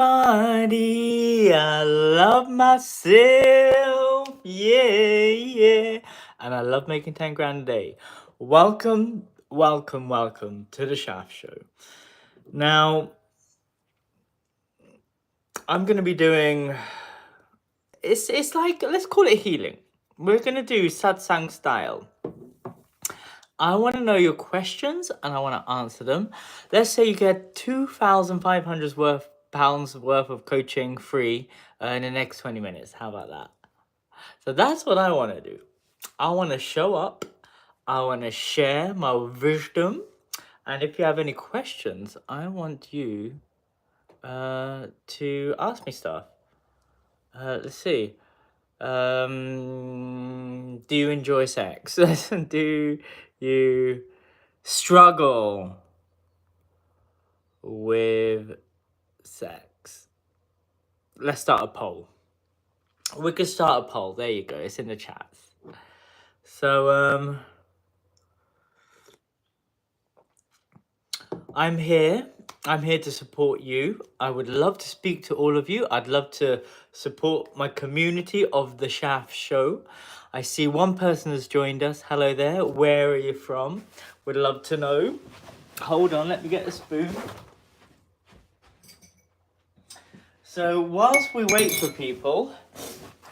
Body, I love myself, yeah, and I love making 10 grand a day. Welcome, welcome to the Shaft Show. Now, I'm gonna be doing. It's like, let's call it healing. We're gonna do satsang style. I want to know your questions and I want to answer them. Let's say you get £2,500 worth of coaching free in the next 20 minutes. How about that? So that's what I want to do. I want to show up. I want to share my wisdom. And if you have any questions, I want you to ask me stuff. Let's see. Do you enjoy sex? Do you struggle with sex? Let's start a poll. We could start a poll. There you go. It's in the chats. So I'm here. I'm here to support you. I would love to speak to all of you. I'd love to support my community of the Shaft Show. I see one person has joined us. Hello there. Where are you from? Would love to know. Hold on, let me get a spoon. So whilst we wait for people,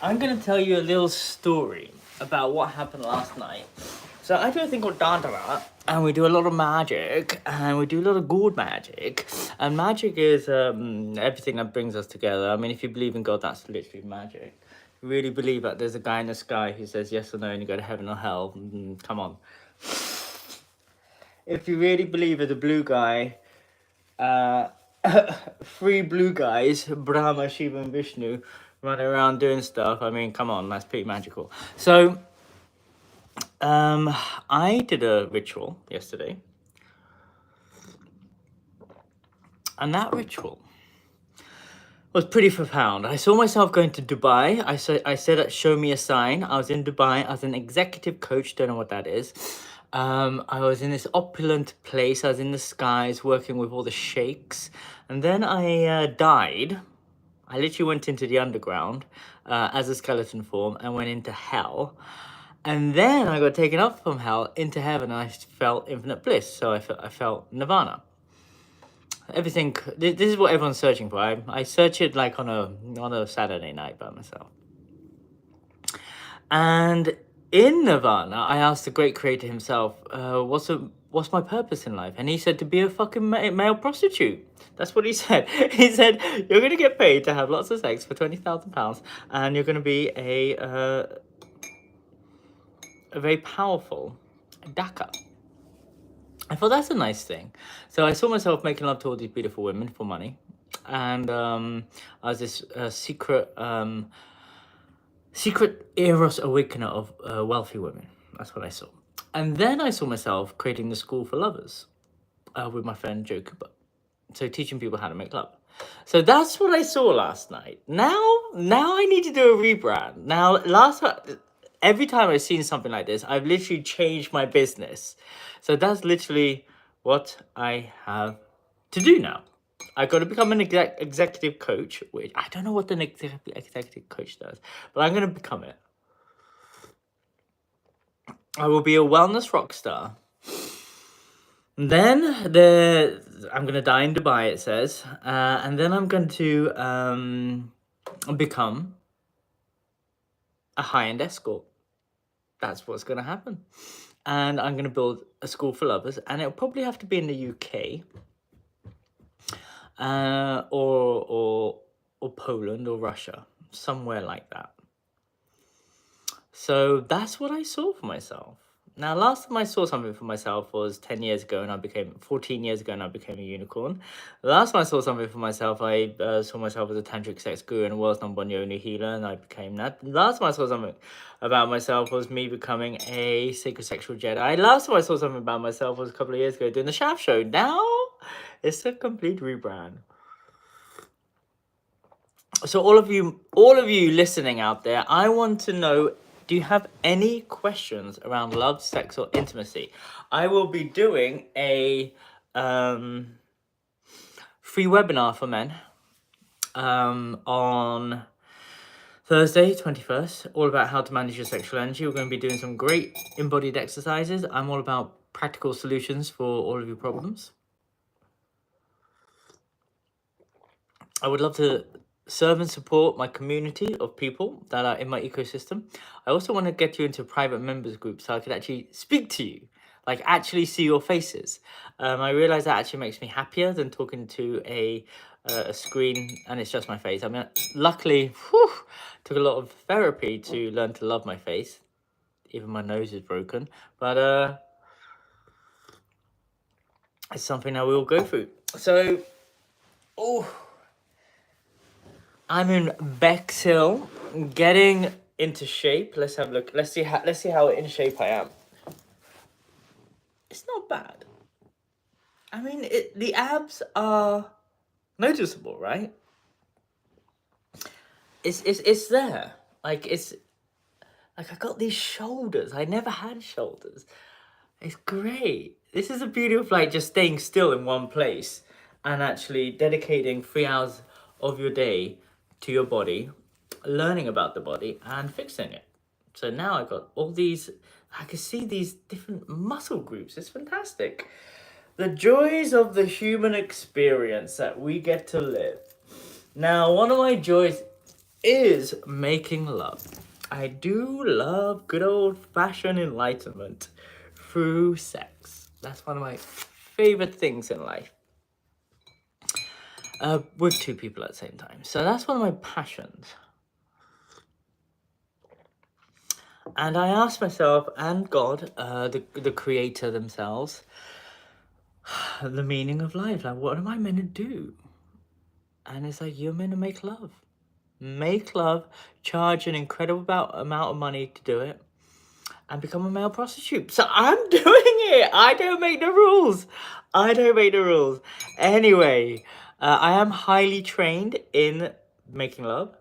I'm going to tell you a little story about what happened last night. So I do a thing called Tantra, and we do a lot of magic, and we do a lot of good magic. And magic is everything that brings us together. I mean, if you believe in God, that's literally magic. If you really believe that there's a guy in the sky who says yes or no, and you go to heaven or hell, come on. If you really believe in the blue guy, three blue guys, Brahma, Shiva, and Vishnu, running around doing stuff. I mean, come on, that's pretty magical. So, I did a ritual yesterday, and that ritual was pretty profound. I saw myself going to Dubai. I said, show me a sign. I was in Dubai. I was an executive coach. Don't know what that is. I was in this opulent place. I was in the skies working with all the sheikhs. And then I died. I literally went into the underground as a skeleton form and went into hell. And then I got taken up from hell into heaven, and I felt infinite bliss. So I felt nirvana. Everything. This is what everyone's searching for. I search it like on a Saturday night by myself. And in nirvana, I asked the great creator himself, what's my purpose in life? And he said, to be a fucking male prostitute. That's what he said. He said, you're going to get paid to have lots of sex for £20,000, and you're going to be a very powerful Daka. I thought that's a nice thing. So I saw myself making love to all these beautiful women for money. And I was this secret Eros awakener of wealthy women. That's what I saw. And then I saw myself creating the school for lovers with my friend Joe Cooper. So teaching people how to make love. So that's what I saw last night. Now I need to do a rebrand. Now, every time I've seen something like this, I've literally changed my business. So that's literally what I have to do now. I've got to become an executive coach, which I don't know what an executive coach does, but I'm going to become it. I will be a wellness rock star. Then I'm going to die in Dubai, it says, and then I'm going to become a high-end escort. That's what's going to happen. And I'm going to build a school for lovers, and it'll probably have to be in the UK, or Poland or Russia, somewhere like that. So that's what I saw for myself. Now, last time I saw something for myself was 14 years ago, and I became a unicorn. The last time I saw something for myself, I saw myself as a tantric sex guru and a world's number one yoni healer, and I became that. The last time I saw something about myself was me becoming a sacred sexual Jedi. Last time I saw something about myself was a couple of years ago doing the Shaft Show. Now, it's a complete rebrand. So all of you listening out there, I want to know, do you have any questions around love, sex, or intimacy? I will be doing a free webinar for men on Thursday, 21st, all about how to manage your sexual energy. We're going to be doing some great embodied exercises. I'm all about practical solutions for all of your problems. I would love to serve and support my community of people that are in my ecosystem. I also want to get you into a private members group so I could actually speak to you, like actually see your faces. I realize that actually makes me happier than talking to a screen and it's just my face. I mean, luckily, took a lot of therapy to learn to love my face. Even my nose is broken, but it's something that we all go through. So, I'm in Bexhill, getting into shape. Let's have a look. Let's see how in shape I am. It's not bad. I mean, the abs are noticeable, right? It's there. Like I got these shoulders. I never had shoulders. It's great. This is the beauty of like just staying still in one place and actually dedicating 3 hours of your day to your body, learning about the body and fixing it. So now I got all these, I can see these different muscle groups. It's fantastic. The joys of the human experience that we get to live. Now, one of my joys is making love. I do love good old-fashioned enlightenment through sex. That's one of my favorite things in life. With two people at the same time. So that's one of my passions. And I asked myself and God, the creator themselves, the meaning of life. Like, what am I meant to do? And it's like, you're meant to make love. Make love, charge an incredible amount of money to do it, and become a male prostitute. So I'm doing it. I don't make the rules. Anyway, I am highly trained in making love.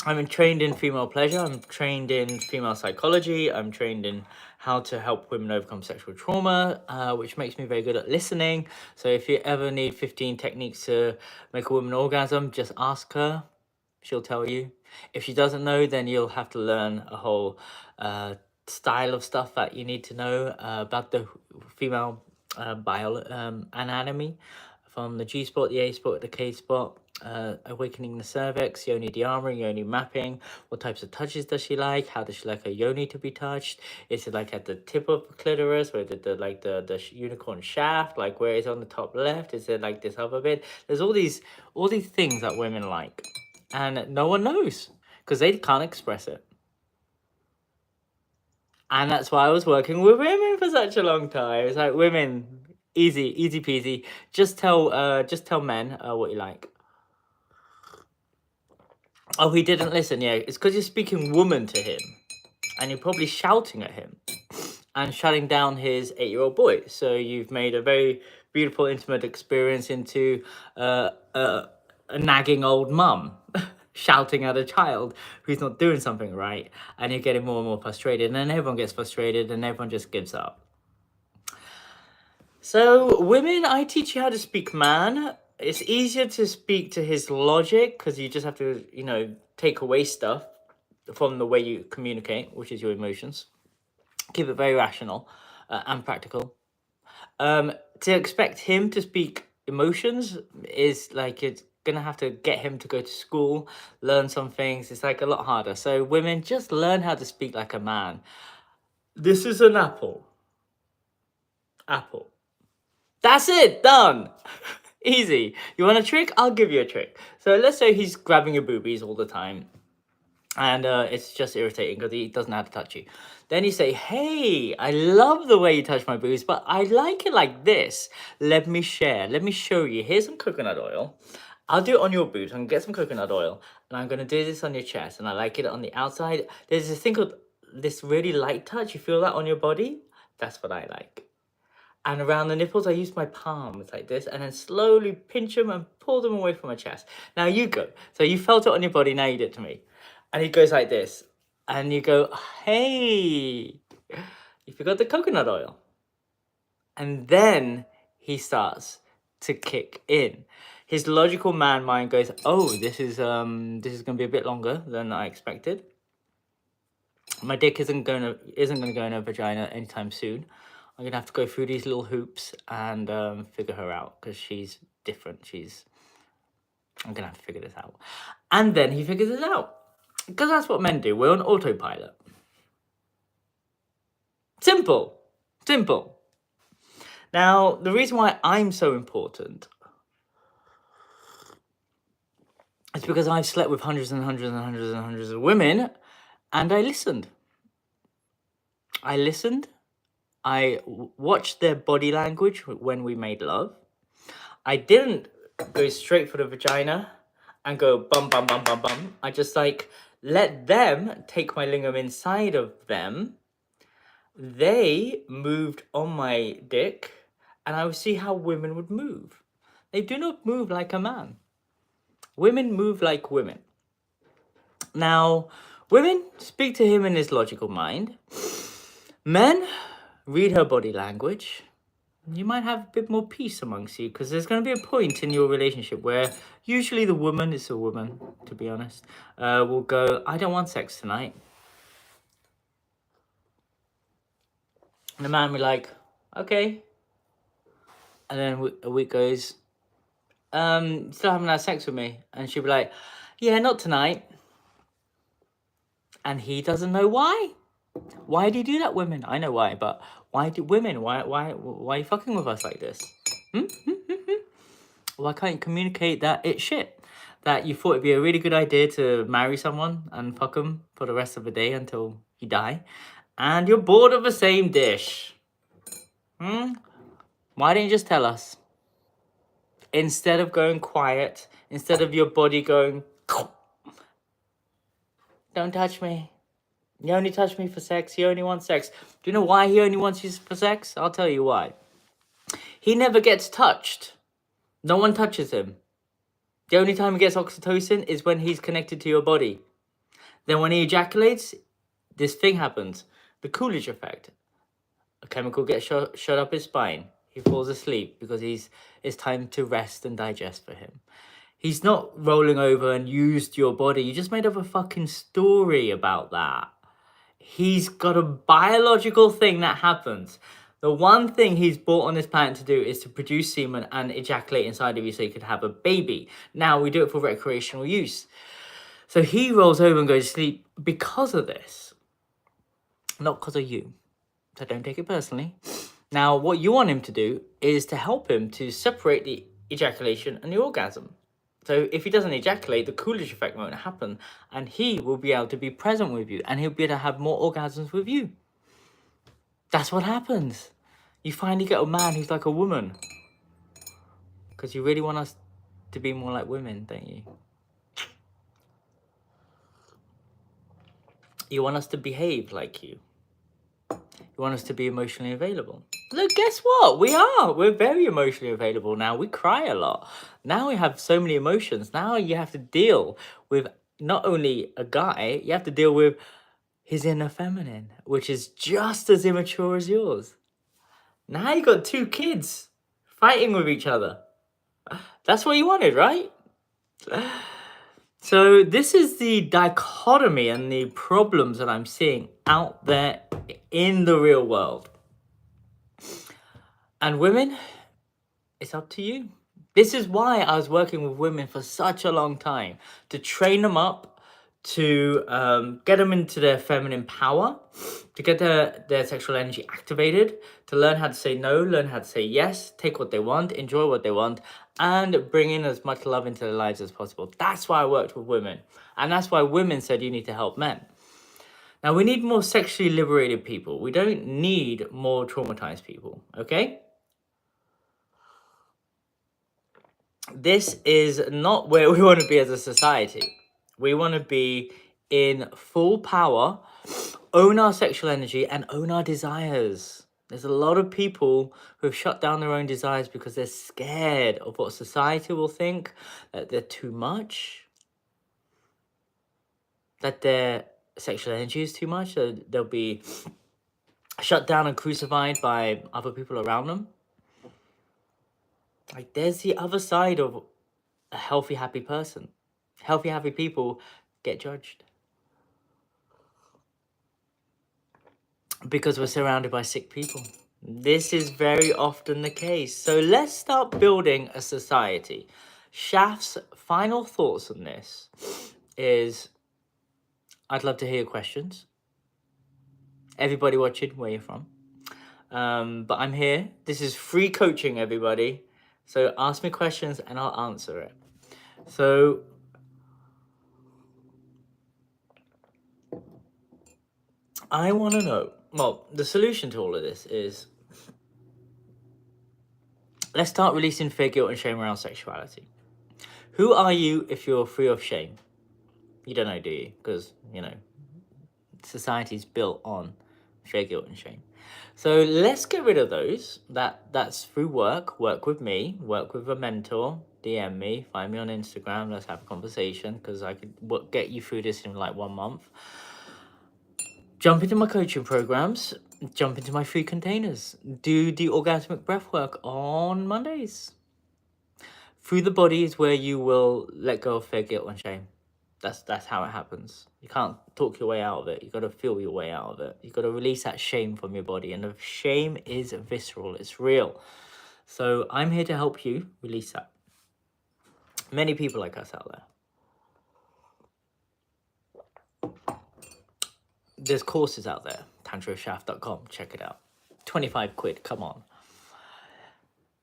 I'm trained in female pleasure. I'm trained in female psychology. I'm trained in how to help women overcome sexual trauma, which makes me very good at listening. So if you ever need 15 techniques to make a woman orgasm, just ask her. She'll tell you. If she doesn't know, then you'll have to learn a whole style of stuff that you need to know about the female anatomy, from the G spot, the A spot, the K spot, awakening the cervix, yoni dearmoring, yoni mapping. What types of touches does she like? How does she like her yoni to be touched? Is it like at the tip of the clitoris, or the unicorn shaft? Like where it's on the top left? Is it like this other bit? There's all these things that women like, and no one knows because they can't express it. And that's why I was working with women for such a long time. It's like, women, easy peasy. Just tell men what you like. Oh, he didn't listen. Yeah, it's because you're speaking woman to him, and you're probably shouting at him and shutting down his 8-year-old boy. So you've made a very beautiful, intimate experience into a nagging old mum shouting at a child who's not doing something right, and you're getting more and more frustrated, and then everyone gets frustrated and everyone just gives up. So women, I teach you how to speak man. It's easier to speak to his logic because you just have to, take away stuff from the way you communicate, which is your emotions. Keep it very rational and practical. To expect him to speak emotions is like, it's gonna have to get him to go to school, learn some things. It's like a lot harder. So women, just learn how to speak like a man. This is an apple. Apple. That's it, done. Easy. You want a trick? I'll give you a trick. So let's say he's grabbing your boobies all the time, and it's just irritating because he doesn't know how to touch you. Then you say, hey, I love the way you touch my boobs, but I like it like this. Let me show you. Here's some coconut oil. I'll do it on your boobs. I'm gonna get some coconut oil, and I'm gonna do this on your chest, and I like it on the outside. There's this thing called this really light touch. You feel that on your body? That's what I like. And around the nipples, I use my palms like this, and then slowly pinch them and pull them away from my chest. Now you go. So you felt it on your body, now you do it to me. And he goes like this. And you go, hey, you forgot the coconut oil. And then he starts to kick in. His logical man mind goes, oh, this is going to be a bit longer than I expected. My dick isn't gonna go in her vagina anytime soon. I'm gonna have to go through these little hoops and figure her out because she's different. I'm gonna have to figure this out. And then he figures it out. Because that's what men do. We're on autopilot. Simple. Simple. Now, the reason why I'm so important is because I've slept with hundreds and hundreds and hundreds and hundreds of women, and I listened. I watched their body language when we made love. I didn't go straight for the vagina and go bum, bum, bum, bum, bum. I just like let them take my lingam inside of them. They moved on my dick, and I would see how women would move. They do not move like a man. Women move like women. Now, women speak to him in his logical mind. Men read her body language. You might have a bit more peace amongst you because there's going to be a point in your relationship where usually the woman, it's a woman, to be honest, will go, I don't want sex tonight. And the man will be like, okay. And then a week goes, still haven't had sex with me. And she'll be like, yeah, not tonight. And he doesn't know why. Why do you do that, women? I know why, but why do women? Why are you fucking with us like this? Why can't you communicate that it's shit? That you thought it'd be a really good idea to marry someone and fuck them for the rest of the day until you die, and you're bored of the same dish. Why didn't you just tell us? Instead of going quiet, instead of your body going, don't touch me. You only touch me for sex. You only want sex. Do you know why he only wants you for sex? I'll tell you why. He never gets touched. No one touches him. The only time he gets oxytocin is when he's connected to your body. Then when he ejaculates, this thing happens. The Coolidge effect. A chemical gets shot up his spine. He falls asleep because it's time to rest and digest for him. He's not rolling over and used your body. You just made up a fucking story about that. He's got a biological thing that happens. The one thing he's brought on this planet to do is to produce semen and ejaculate inside of you so you could have a baby. Now we do it for recreational use. So he rolls over and goes to sleep because of this. Not because of you. So don't take it personally. Now, what you want him to do is to help him to separate the ejaculation and the orgasm. So if he doesn't ejaculate, the Coolidge effect won't happen, and he will be able to be present with you, and he'll be able to have more orgasms with you. That's what happens. You finally get a man who's like a woman. Because you really want us to be more like women, don't you? You want us to behave like you. You want us to be emotionally available. Look, guess what? We are. We're very emotionally available now. We cry a lot. Now we have so many emotions. Now you have to deal with not only a guy, you have to deal with his inner feminine, which is just as immature as yours. Now you got two kids fighting with each other. That's what you wanted, right? So this is the dichotomy and the problems that I'm seeing out there in the real world. And women, it's up to you. This is why I was working with women for such a long time, to train them up, to get them into their feminine power, to get their sexual energy activated, to learn how to say no, learn how to say yes, take what they want, enjoy what they want, and bring in as much love into their lives as possible. That's why I worked with women. And that's why women said you need to help men. Now, we need more sexually liberated people. We don't need more traumatized people, okay? This is not where we want to be as a society. We want to be in full power, own our sexual energy, and own our desires. There's a lot of people who have shut down their own desires because they're scared of what society will think, that they're too much, that their sexual energy is too much, that they'll be shut down and crucified by other people around them. Like, there's the other side of a healthy, happy person. Healthy, happy people get judged because we're surrounded by sick people. This is very often the case. So let's start building a society. Shaf's final thoughts on this is, I'd love to hear your questions. Everybody watching, where you're from. But I'm here. This is free coaching, everybody. So ask me questions and I'll answer it. So I want to know, well, the solution to all of this is, let's start releasing fear, guilt, and shame around sexuality. Who are you if you're free of shame? You don't know, do you? Because, you know, society's built on fear, guilt, and shame. So let's get rid of those. That's through work with me, work with a mentor, DM me, find me on Instagram, let's have a conversation, because I could get you through this in like 1 month. Jump into my coaching programs, jump into my free containers, do the orgasmic breath work on Mondays. Through the body is where you will let go of fear, guilt, and shame. That's how it happens. You can't talk your way out of it. You got to feel your way out of it. You got to release that shame from your body, and the shame is visceral. It's real. So I'm here to help you release that. Many people like us out there. There's courses out there. tantrashaf.com. Check it out. 25 quid. Come on.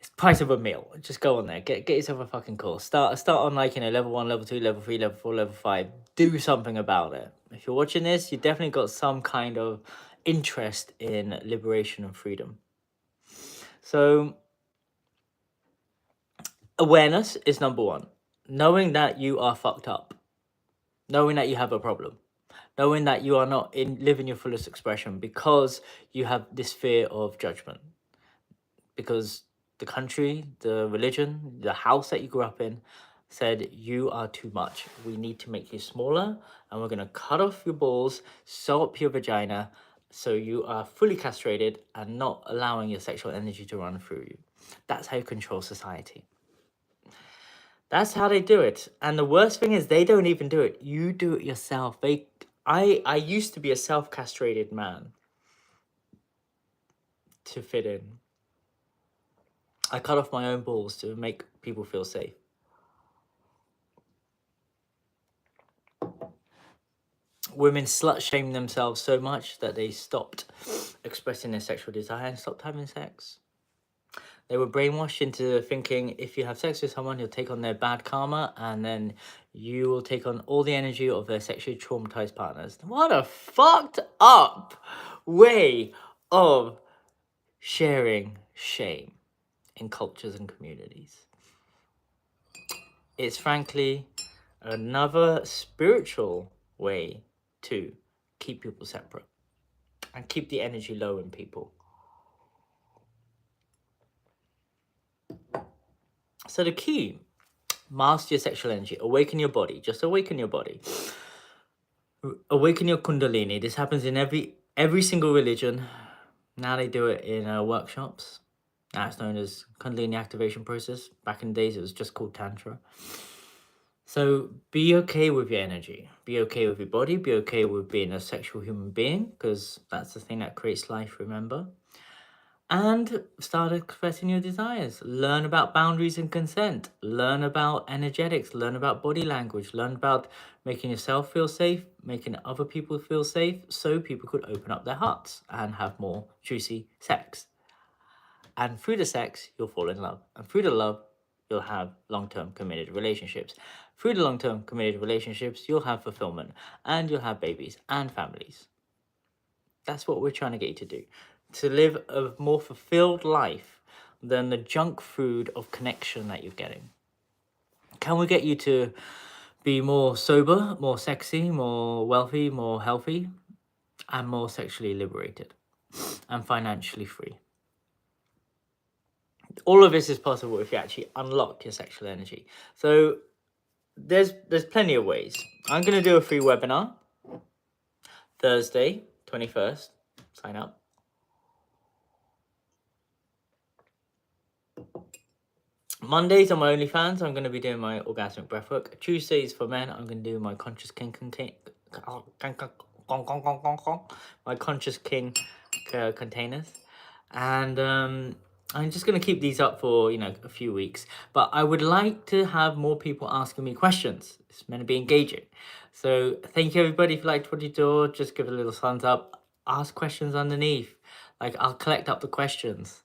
It's the price of a meal. Just go on there. Get yourself a fucking course. Start on, like, you know, level 1, level 2, level 3, level 4, level 5. Do something about it. If you're watching this, you definitely got some kind of interest in liberation and freedom. So awareness is number 1. Knowing that you are fucked up. Knowing that you have a problem. Knowing that you are not living your fullest expression because you have this fear of judgment. Because the country, the religion, the house that you grew up in said you are too much. We need to make you smaller, and we're going to cut off your balls, sew up your vagina, so you are fully castrated and not allowing your sexual energy to run through you. That's how you control society. That's how they do it. And the worst thing is they don't even do it. You do it yourself. I used to be a self-castrated man to fit in. I cut off my own balls to make people feel safe. Women slut shame themselves so much that they stopped expressing their sexual desire and stopped having sex. They were brainwashed into thinking if you have sex with someone, you'll take on their bad karma, and then you will take on all the energy of their sexually traumatized partners. What a fucked up way of sharing shame in cultures and communities. It's frankly another spiritual way to keep people separate and keep the energy low in people. So the key, master your sexual energy, awaken your body, just awaken your body. Awaken your kundalini. This happens in every single religion. Now they do it in workshops. Now it's known as kundalini activation process. Back in the days, it was just called Tantra. So be okay with your energy. Be okay with your body. Be okay with being a sexual human being, because that's the thing that creates life, remember? And start expressing your desires. Learn about boundaries and consent. Learn about energetics. Learn about body language. Learn about making yourself feel safe, making other people feel safe, so people could open up their hearts and have more juicy sex. And through the sex, you'll fall in love. And through the love, you'll have long-term committed relationships. Through the long-term committed relationships, you'll have fulfillment, and you'll have babies and families. That's what we're trying to get you to do. To live a more fulfilled life than the junk food of connection that you're getting. Can we get you to be more sober, more sexy, more wealthy, more healthy, and more sexually liberated and financially free? All of this is possible if you actually unlock your sexual energy. So there's plenty of ways. I'm going to do a free webinar Thursday, 21st. Sign up. Mondays on my OnlyFans, I'm going to be doing my orgasmic breathwork. Tuesdays for men, I'm going to do my conscious king my conscious king containers, and I'm just going to keep these up for a few weeks. But I would like to have more people asking me questions. It's meant to be engaging. So thank you everybody. If you liked what you do, just give it a little thumbs up. Ask questions underneath. Like, I'll collect up the questions.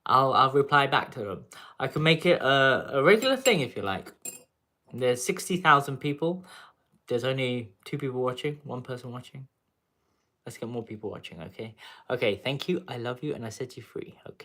I'll reply back to them. I can make it a regular thing if you like. There's 60,000 people. There's only 2 people watching, 1 person watching. Let's get more people watching, okay? Okay, thank you. I love you, and I set you free, okay?